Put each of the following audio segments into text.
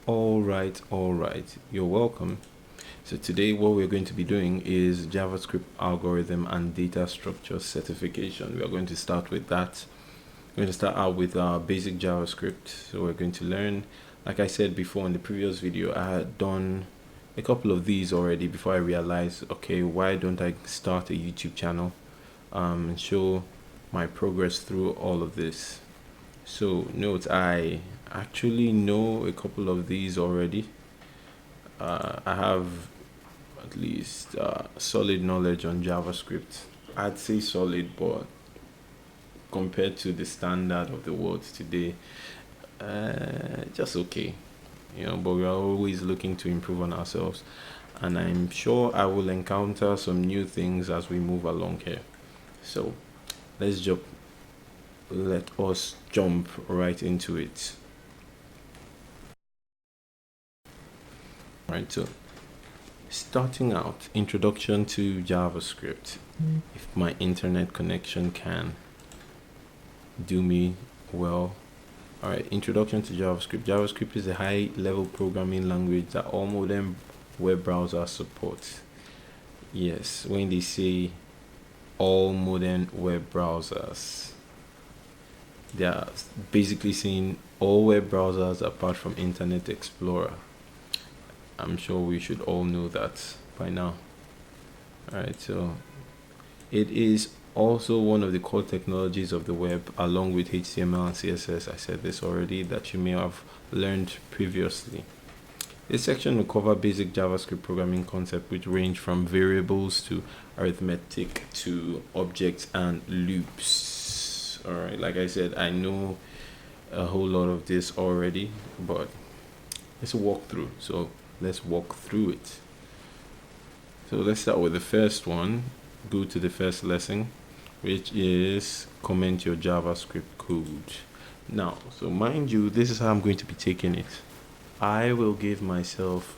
All right, you're welcome. So today what we're going to be doing is JavaScript algorithm and data structure certification. We are going to start with that. We're going to start out with basic JavaScript. So we're going to learn, like I said before in the previous video, I had done a couple of these already before I realized, okay, why don't I start a YouTube channel and show my progress through all of this. So note, I actually know a couple of these already. I have at least solid knowledge on JavaScript. I'd say solid, but compared to the standard of the world today, just okay. But we are always looking to improve on ourselves, and I'm sure I will encounter some new things as we move along here. So let us jump right into it. Right, so starting out, introduction to JavaScript. If my internet connection can do me well. All right, introduction to JavaScript. JavaScript is a high-level programming language that all modern web browsers support. Yes, when they say all modern web browsers, they are basically saying all web browsers apart from Internet Explorer. I'm sure we should all know that by now. All right, so it is also one of the core technologies of the web, along with HTML and CSS. I said this already, that you may have learned previously. This section will cover basic JavaScript programming concepts, which range from variables to arithmetic to objects and loops. All right, like I said, I know a whole lot of this already, but let's walk through. So let's walk through it. So let's start with the first one. Go to the first lesson, which is comment your JavaScript code. Now, so mind you, this is how I'm going to be taking it. I will give myself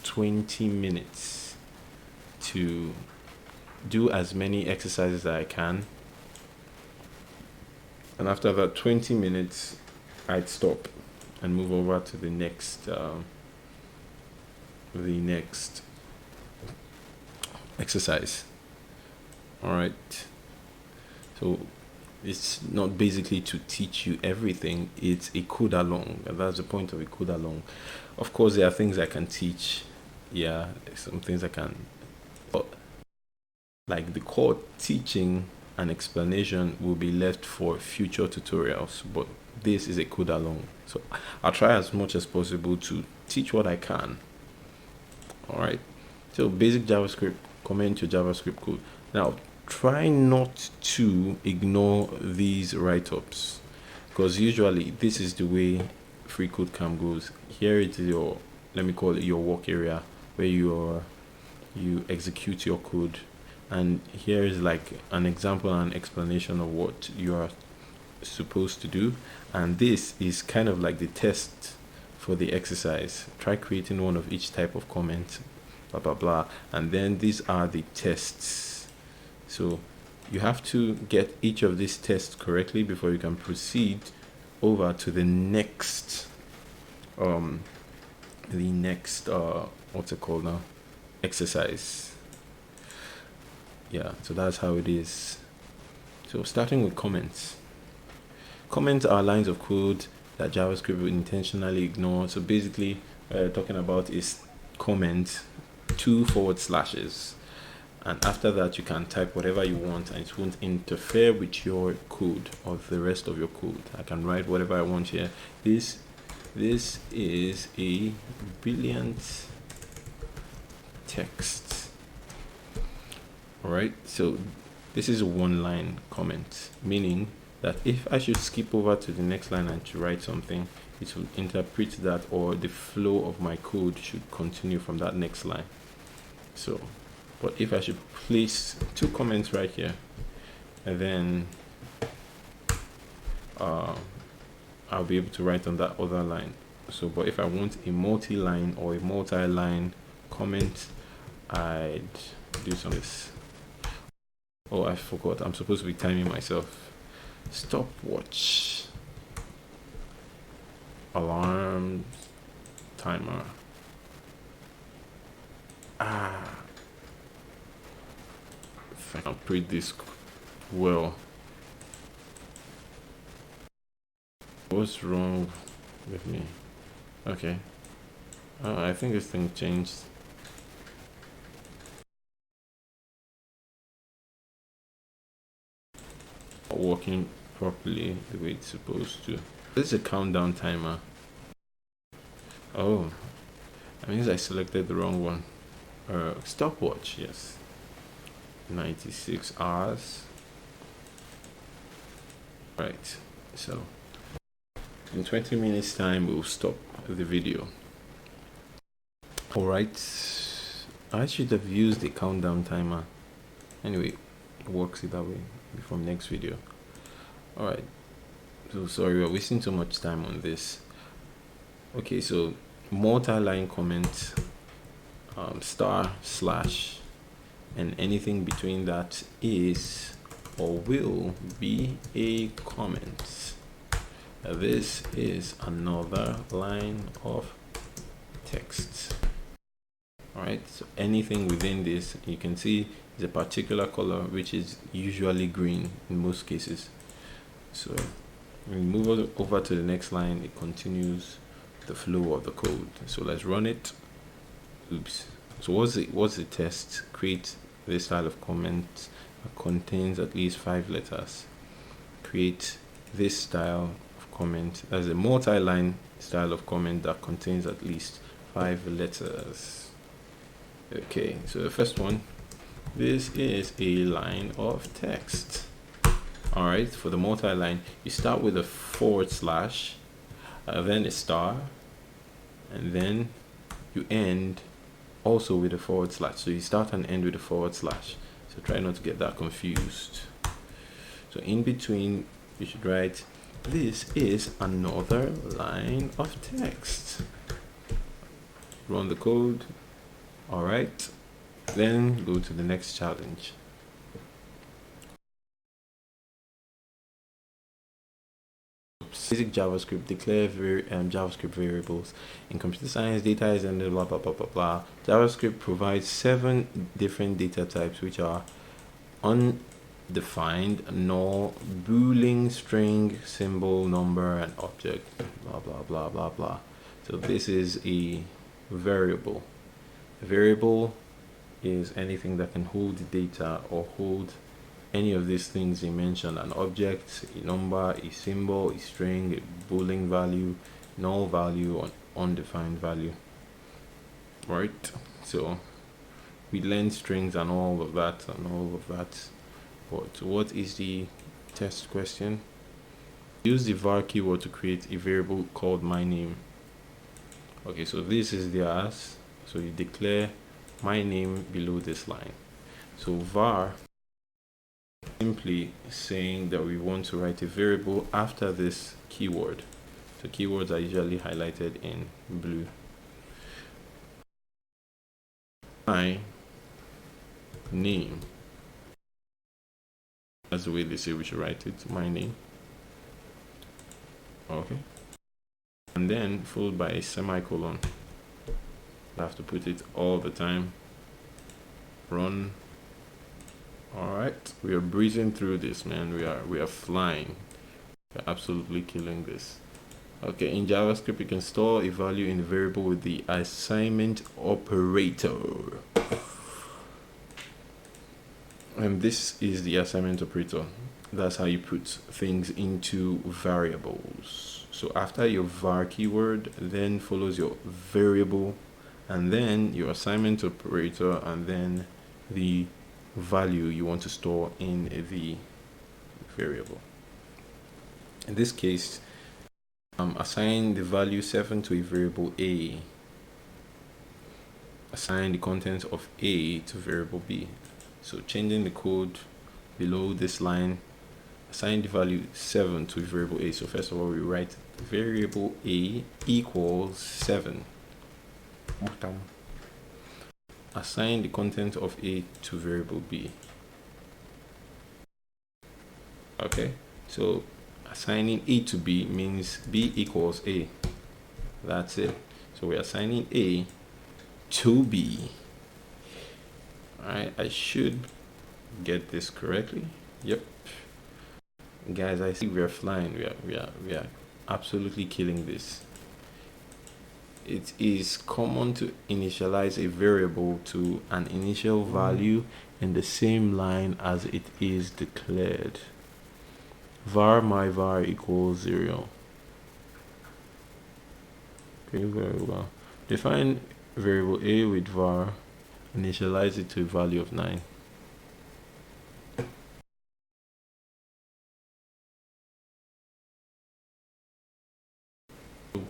20 minutes to do as many exercises as I can. And after that 20 minutes, I'd stop and move over to the next exercise. All right, so it's not basically to teach you everything, it's a code along, and that's the point of a code along. Of course, there are things I can teach, some things I can, but like the core teaching and explanation will be left for future tutorials, but this is a code along, so I'll try as much as possible to teach what I can. All right, so basic JavaScript, comment your JavaScript code. Now try not to ignore these write-ups, because usually this is the way Freecodecamp goes. Here it is your, let me call it your work area, where you execute your code, and here is like an example and explanation of what you are supposed to do, and this is kind of like the test for the exercise. Try creating one of each type of comment, blah blah blah, and then these are the tests. So you have to get each of these tests correctly before you can proceed over to the next what's it called now, exercise. Yeah, so that's how it is. So starting with comments. Comments are lines of code that JavaScript will intentionally ignore. So basically talking about is comment 2 forward slashes, and after that you can type whatever you want and it won't interfere with your code or the rest of your code. I can write whatever I want here. This is a brilliant text. All right, so this is a one-line comment, meaning that if I should skip over to the next line and to write something, it will interpret that, or the flow of my code should continue from that next line. So, but if I should place 2 comments right here, and then I'll be able to write on that other line. So, but if I want a multi-line or a multi-line comment, I'd do some of this. Oh, I forgot, I'm supposed to be timing myself. Stopwatch, alarms, timer. If I can print this well. What's wrong with me? Okay. I think this thing changed. Not working properly the way it's supposed to. This is a countdown timer. Oh, that means I selected the wrong one. Stopwatch, yes. 96 hours. Right, so in 20 minutes time we'll stop the video. Alright, I should have used a countdown timer. Anyway, it works either way from next video. Alright, so sorry we're wasting so much time on this. Okay, so multi-line comment, star, slash, and anything between that is or will be a comment. This is another line of text. Alright, so anything within this you can see is a particular color, which is usually green in most cases. So when we move over to the next line, it continues the flow of the code. So let's run it. Oops. So what's the test? Create this style of comment that contains at least 5 letters. Create this style of comment as a multi-line style of comment that contains at least 5 letters. Okay, so the first one, this is a line of text. Alright, for the multi-line, you start with a forward slash, then a star, and then you end also with a forward slash. So you start and end with a forward slash. So try not to get that confused. So in between, you should write, this is another line of text. Run the code. Alright, then go to the next challenge. Basic JavaScript, declare JavaScript variables. In computer science, data is in blah blah blah blah blah. JavaScript provides 7 different data types, which are undefined, null, boolean, string, symbol, number, and object. Blah blah blah blah blah. So this is a variable. A variable is anything that can hold data or hold any of these things you mentioned: an object, a number, a symbol, a string, a boolean value, null value, or undefined value. Right, so we learned strings and all of that. But what is the test question? Use the var keyword to create a variable called my name. Okay, so this is the as, so you declare my name below this line. So var simply saying that we want to write a variable after this keyword. So keywords are usually highlighted in blue. My name, that's the way they say we should write it, my name. Okay, and then followed by a semicolon. I have to put it all the time. Run. Alright, we are breezing through this, man. We are flying. We're absolutely killing this. Okay, in JavaScript you can store a value in a variable with the assignment operator. And this is the assignment operator. That's how you put things into variables. So after your var keyword, then follows your variable, and then your assignment operator, and then the value you want to store in the variable. In this case, assign the value 7 to a variable A. Assign the contents of A to variable B. So changing the code below this line, assign the value 7 to a variable A. So first of all, we write variable A equals 7. Assign the content of A to variable B. Okay, so assigning A to B means B equals A. That's it. So we're assigning A to B. All right, I should get this correctly. Yep. Guys, I see we're flying. We are absolutely killing this. It is common to initialize a variable to an initial value in the same line as it is declared. Var my var equals 0. Okay, very well. Define variable A with var, initialize it to a value of 9.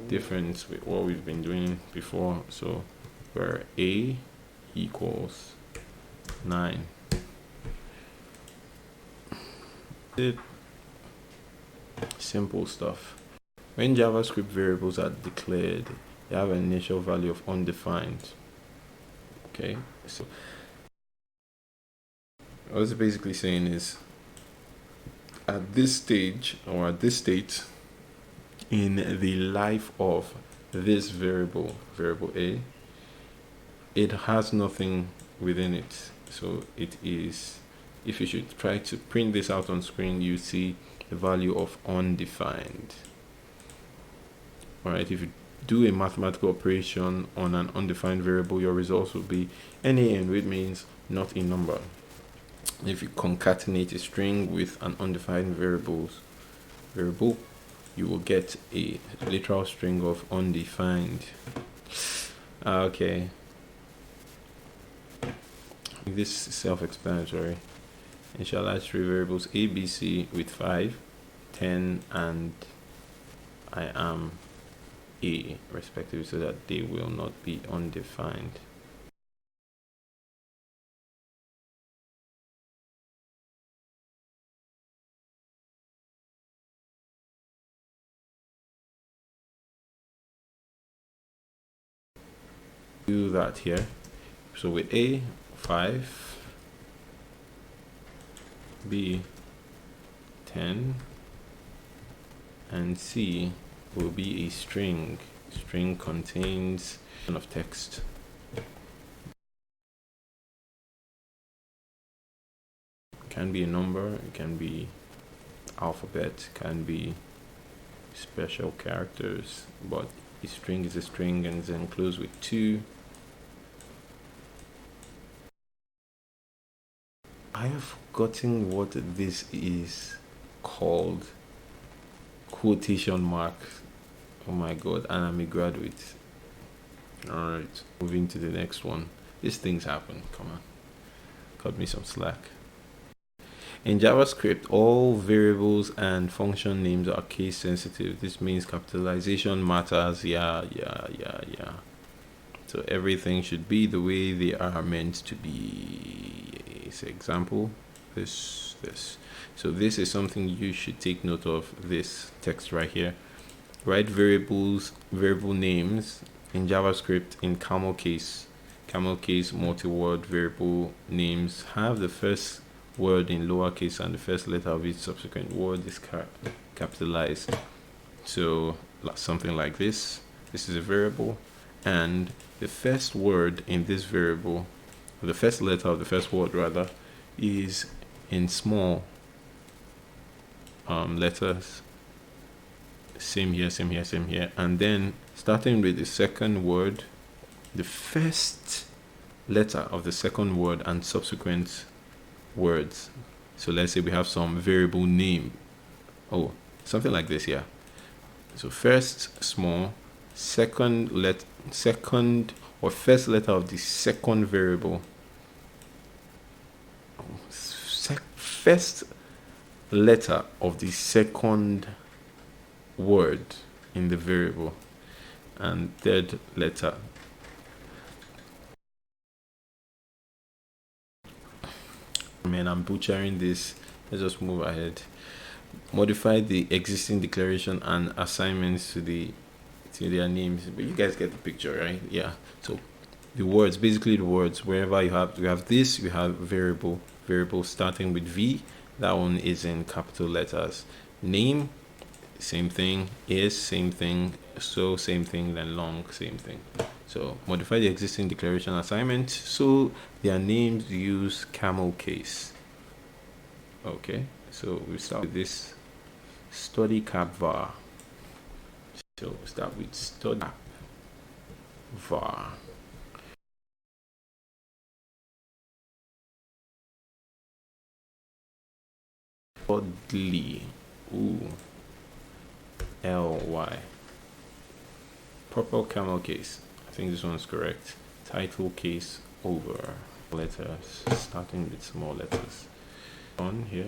Difference with what we've been doing before, so where A equals 9. Simple stuff. When JavaScript variables are declared, they have an initial value of undefined. Okay, so what it's basically saying is at this stage or at this state in the life of this variable A, it has nothing within it. So it is, if you should try to print this out on screen, you see the value of undefined. All right, if you do a mathematical operation on an undefined variable, your results will be NaN, which means not a number. If you concatenate a string with an undefined variable, you will get a literal string of undefined. Okay. This is self-explanatory. Initialize three variables A, B, C with 5, 10, and I am A respectively, so that they will not be undefined. Do that here. So with A, 5, B, 10, and C will be a string. String contains of text. It can be a number, it can be alphabet, can be special characters, but a string is a string and is enclosed with 2. I have forgotten what this is called. Quotation marks. Oh my god, and I'm a graduate. Alright, moving to the next one. These things happen, come on. Cut me some slack. In JavaScript, all variables and function names are case sensitive. This means capitalization matters. Yeah. So everything should be the way they are meant to be. Example, this. So this is something you should take note of, this text right here. Write variable names in JavaScript in camel case, multi-word variable names have the first word in lowercase and the first letter of each subsequent word is capitalized. So something like this. This is a variable, and the first word in this variable, the first letter of the first word rather, is in small letters. Same here, and then starting with the second word, the first letter of the second word and subsequent words. So let's say we have some variable name, something like this here. So first small, second or first letter of the second variable, first letter of the second word in the variable, and third letter. Man, I'm butchering this. Let's just move ahead. Modify the existing declaration and assignments to their names, but you guys get the picture, right? Yeah. So the words, basically the words, wherever you have this, you have variable starting with V. That one is in capital letters. Name same thing, is same thing, so same thing, then long, same thing. So modify the existing declaration assignment so their names use camel case. Okay, so we start with this study cap var. So we start with study cap var. Oddly, ooh, ly. Purple camel case. I think this one's correct. Title case over. Letters, starting with small letters. On here.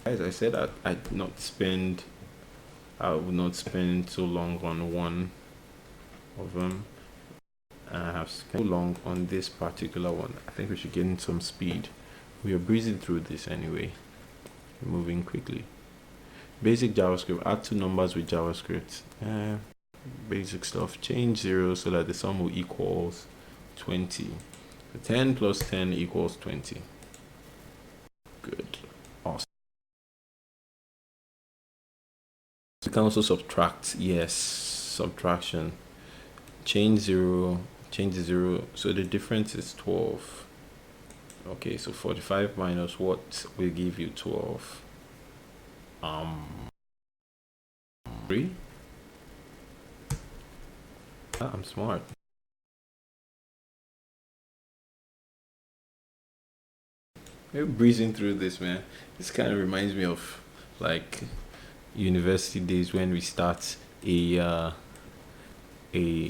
As I said, I would not spend so long on one of them. I have spent too long on this particular one. I think we should gain some speed. We are breezing through this anyway. Moving quickly. Basic JavaScript. Add two numbers with JavaScript. Basic stuff. Change 0 so that the sum will equals 20. So 10 plus 10 equals 20. Good. Awesome. We can also subtract. Yes, subtraction. Change 0. Change the 0. So the difference is 12. Okay, so 45 minus what will give you 12? 3. I'm smart. We're breezing through this, man. This kind of reminds me of like university days when we start a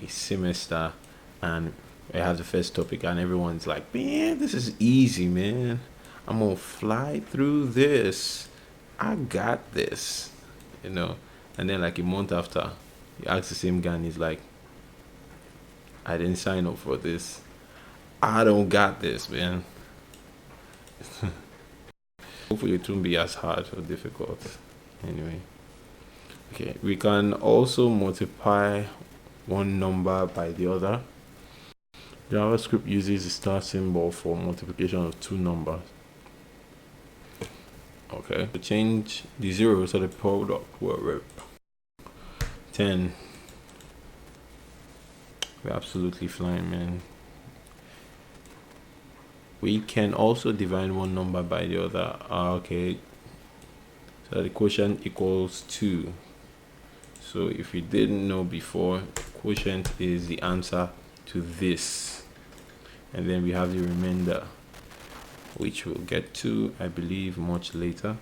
semester and I have the first topic and everyone's like, man, this is easy, man. I'm gonna fly through this. I got this, you know. And then like a month after, you ask the same guy and he's like, I didn't sign up for this. I don't got this, man. Hopefully it won't be as hard or difficult. Anyway. Okay, we can also multiply one number by the other. JavaScript uses the star symbol for multiplication of two numbers. Okay, to change the zeros of the product will 10. We're absolutely flying, man. We can also divide one number by the other. Okay, so the quotient equals 2. So if you didn't know before, quotient is the answer to this. And then we have the remainder, which we'll get to, I believe, much later.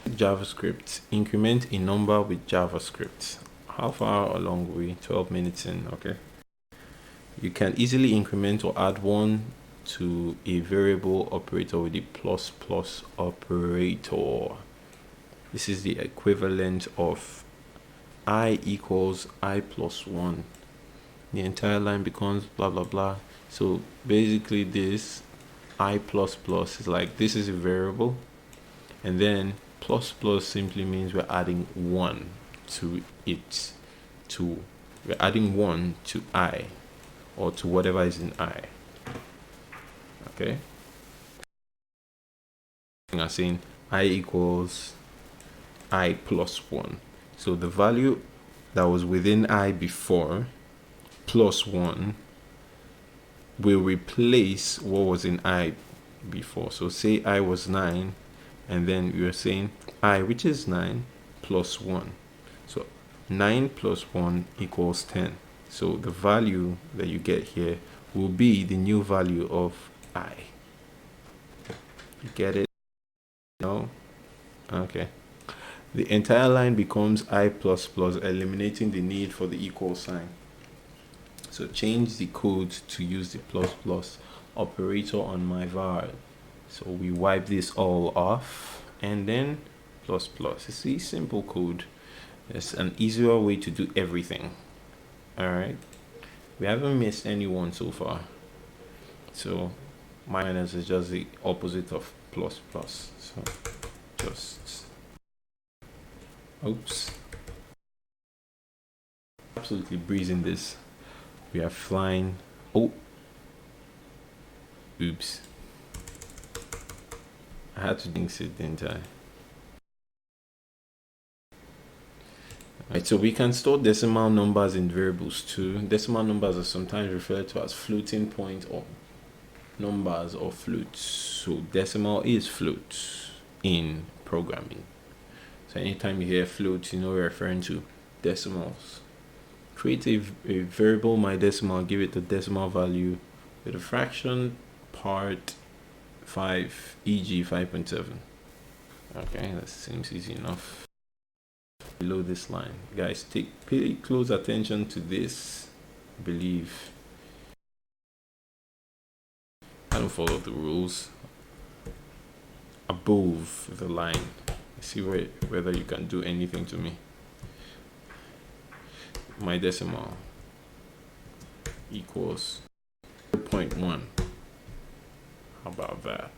JavaScript. Increment a number with JavaScript. How far along are we? 12 minutes in, okay. You can easily increment or add one to a variable operator with the plus plus operator. This is the equivalent of I equals I plus 1. The entire line becomes blah blah blah. So basically this I plus plus is like, this is a variable, and then plus plus simply means we're adding 1 to it. We're adding 1 to I, or to whatever is in I. Okay, I'm saying I equals I plus 1. So the value that was within I before plus 1 will replace what was in I before. So say I was 9, and then you're saying I, which is 9, plus 1. So 9 plus 1 equals 10. So the value that you get here will be the new value of I. You get it? No? Okay. The entire line becomes I plus plus, eliminating the need for the equal sign. So change the code to use the plus plus operator on my var. So we wipe this all off and then plus plus. You see, simple code. It's an easier way to do everything. All right, we haven't missed anyone so far. So minus is just the opposite of plus plus. So just, oops. Absolutely breezing this. We are flying. Oh, oops. I had to jinx it, didn't I? Right, so we can store decimal numbers in variables too. Decimal numbers are sometimes referred to as floating point or numbers or floats. So decimal is floats in programming. So anytime you hear floats, you know we're referring to decimals. Create a variable MyDecimal, give it the decimal value with a fraction part 5, e.g. 5.7. Okay, that seems easy enough. Below this line, guys, pay close attention to this. I believe I don't follow the rules. Above the line, see whether you can do anything to me. MyDecimal equals 0.1. How about that?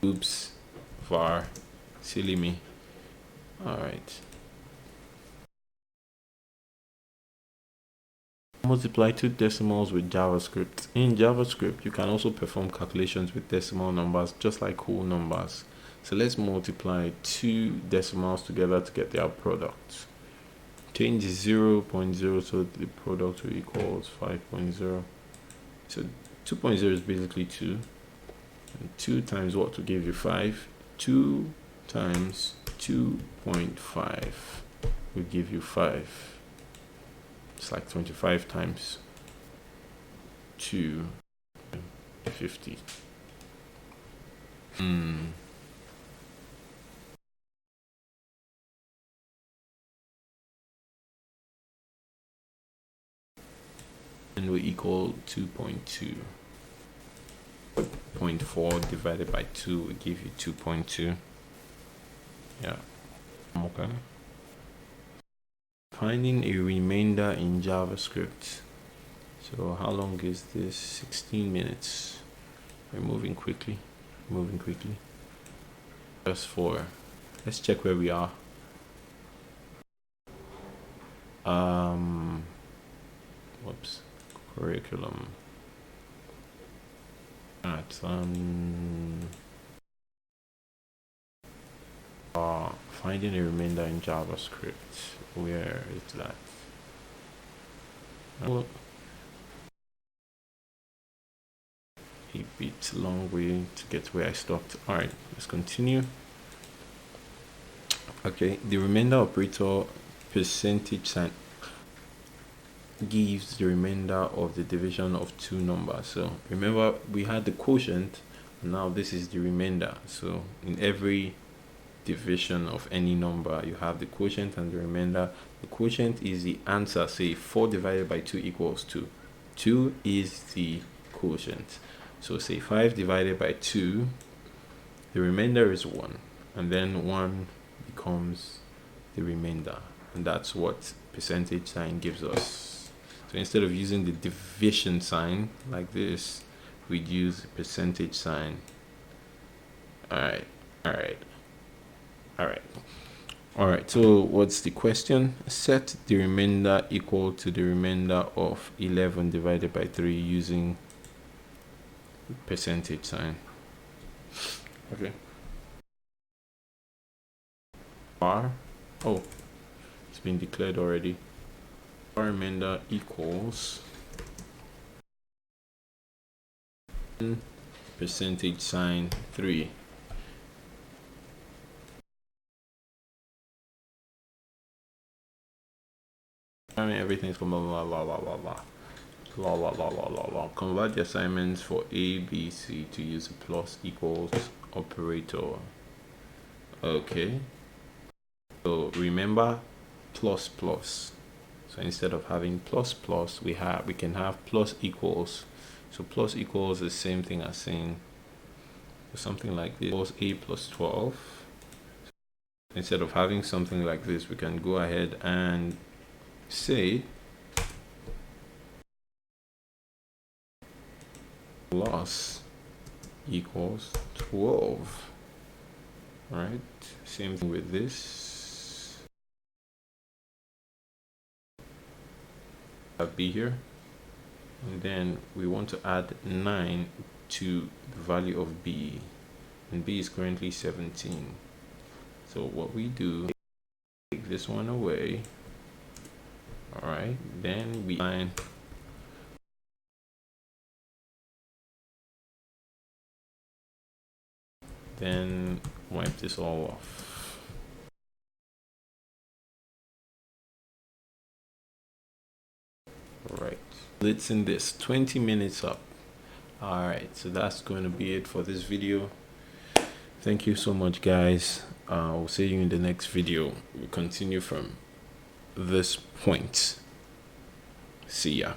Oops, var, silly me. All right. Multiply two decimals with JavaScript. In JavaScript, you can also perform calculations with decimal numbers, just like whole numbers. So let's multiply two decimals together to get their product. Change 0.0 so the product will equals 5.0. So 2.0 is basically 2. And 2 times what will give you 5? 2 times 2.5 will give you 5. It's like 25 times 250. And we equal 2.2. 0.4 divided by 2 will give you 2.2. Yeah. Okay. Finding a remainder in JavaScript. So how long is this? 16 minutes. We're moving quickly. Just 4. Let's check where we are. Whoops. Curriculum. Alright, finding a remainder in JavaScript. Where is that? Well, a bit long way to get where I stopped. Alright, let's continue. Okay, the remainder operator percentage sign gives the remainder of the division of two numbers. So remember we had the quotient, now this is the remainder. So in every division of any number you have the quotient and the remainder. The quotient is the answer. Say 4 divided by 2 equals 2. 2 is the quotient. So say 5 divided by 2, the remainder is 1, and then 1 becomes the remainder, and that's what percentage sign gives us. So instead of using the division sign like this, we'd use the percentage sign. Alright, so what's the question? Set the remainder equal to the remainder of 11 divided by 3 using percentage sign. Okay. Var, oh, it's been declared already. Var remainder equals percentage sign 3. I mean, everything's from blah. Convert the assignments for A, B, C to use a plus equals operator. Okay. So remember plus. So instead of having plus, we can have plus equals. So plus equals the same thing as saying something like this equals A plus 12. Instead of having something like this, we can go ahead and say plus equals 12. All right, same thing with this. B here, and then we want to add 9 to the value of b, and b is currently 17. So what we do, take this one away. All right, then we line then wipe this all off. All right, let's in this 20 minutes up. All right, so that's going to be it for this video. Thank you so much, guys. We'll see you in the next video. We'll continue from this point. See ya.